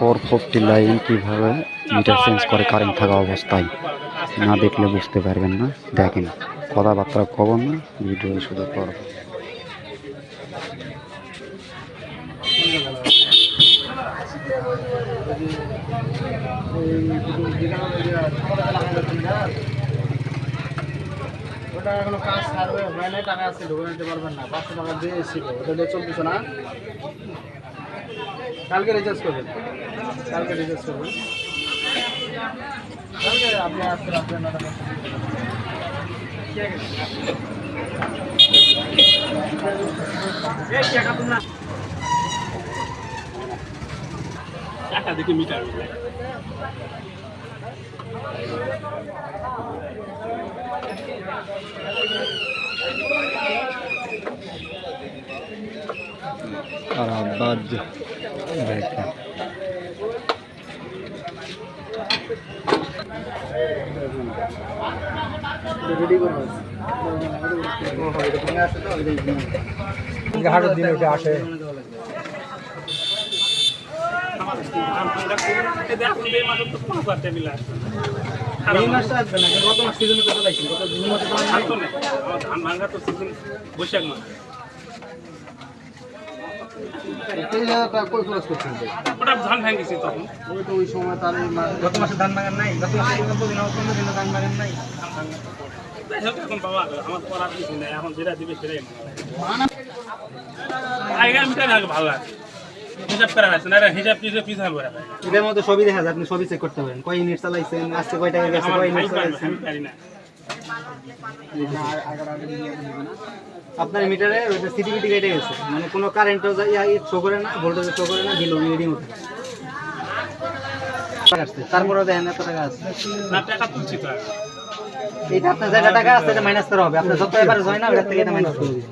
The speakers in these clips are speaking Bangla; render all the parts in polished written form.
পরবর্তী লাইন কিভাবে মিটার চেঞ্জ করে কারেন্ট থাকা অবস্থায়, না দেখলে বুঝতে পারবেন না। দেখেন, কথাবার্তা কব না, ভিডিও শুধু করব। ওটা এখনো কাজ সার্ভে হয় নাই, টাকা আছে ঢুকে নিতে পারবেন না। 500 টাকা দিয়ে এসেছিল, ওটা দিয়ে চলতেছে না। কালকে রিচার্জ করবেন, কালকে রিচার্জ করবেন, কালকে আপনি আসতে রাখবেন না। টাকা দেখি মিটার আর আব্বাজ দেখেন, হাটের দিনে ওটা আসে। এই মাসটা আসবে না, গত মাস সিজনে কত লাগছে? গত জুন মাসে তো ধান ভাঙা তো সিজন বৈশাখ মাস। কই খরচ করছেন? ওটা ধান ভাঙিয়েছি তখন, ওই তো ওই সময় তার গত মাসে ধান ভাঙার নাই, গত মাসে 15 দিন ধান ভাঙার নাই। এখন বাবা আমার করার কিছু নেই, এখন যেটা দিবে সেটাই ভালো লাগে। হিসাব করা আছে না, হিসাব পিস হবে। এটার মধ্যে সবই দেখা যায়, আপনি সবই চেক করতে পারেন। কয় ইউনিট চালাইছেন, আজকে কয় টাকা গেছে, কয় ইউনিট চালাইছেন। আপনার মিটারে ওইটা সিটিভিটি কেটে গেছে, মানে কোনো কারেন্টও শো করে না, ভোল্টেজ শো করে না, বিল রিডিং উঠে। তারপরে দেখেন এত টাকা আছে না, টাকা তুলছি তো। এইটা আপনার যেটা টাকা আছে এটা মাইনাস করা হবে, আপনার যত এবারে হয় না ওটার থেকে এটা মাইনাস করে দিবেন।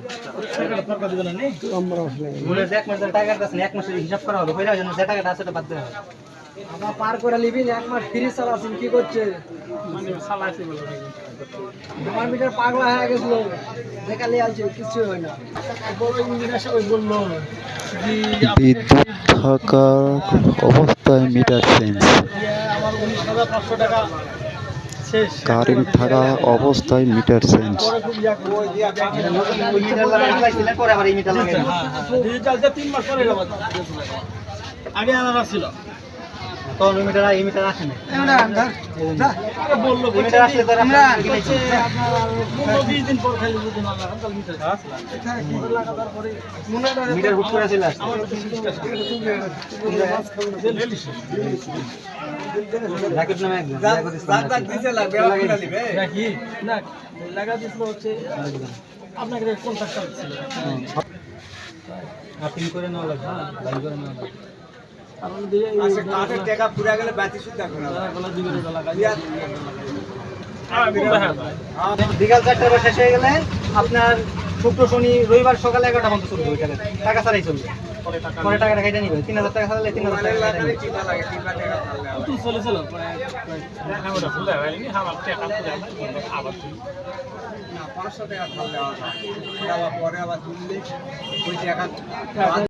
এক মাসের টাকা আছে, এক মাসের হিসাব করা হবে, কইরা যেন যে টাকাটা আছে ওটা বাদ দেওয়া হবে। আবার পার করে নিবিন, এক মাস ফ্রি চালাছেন, কি করছে? মানে চালাইছি বলে আমার মিটার পাগলা হয়ে গেছিল, দেখালে আছে কিছু হয় না। বড় ইঞ্জিনিয়ার সবাই বললো বিদ্যুৎ থাকা অবস্থায় মিটার চেঞ্জ, আমার 19,500 টাকা শেষ। কারেন্ট থাকা অবস্থায় মিটার চেঞ্জ। আগে আনা ছিল তো মিটার, এই মিটার আসে না, বললো মিটার আসলে তো আমরা 20 দিন পর খালি যদি না লাগান তাহলে মিটার আসলা লাগাতার পরে মিটার হুট করে চলে আসে। রাকেট নামে একদম দাগ দিতে লাগবে, লাগা দিবে নাকি না, লাগা দিছিল হচ্ছে আপনাকে কন্ট্রাক্টর ছিল, আপনি করে নাও লাগবে, লাইন করে নাও লাগবে। টাকা পুরা গেলে বাতি শুদ্ধ বিকাল 4টার পর শেষ হয়ে গেলে আপনার শুক্র শনি রবিবার সকালে 11টা পর্যন্ত চলবে। ওই টাকা ছাড়াই চলবে, পরে টাকাটা কেটে নিবে। 3000 টাকা ছাড়লে 3000 টাকা চলে।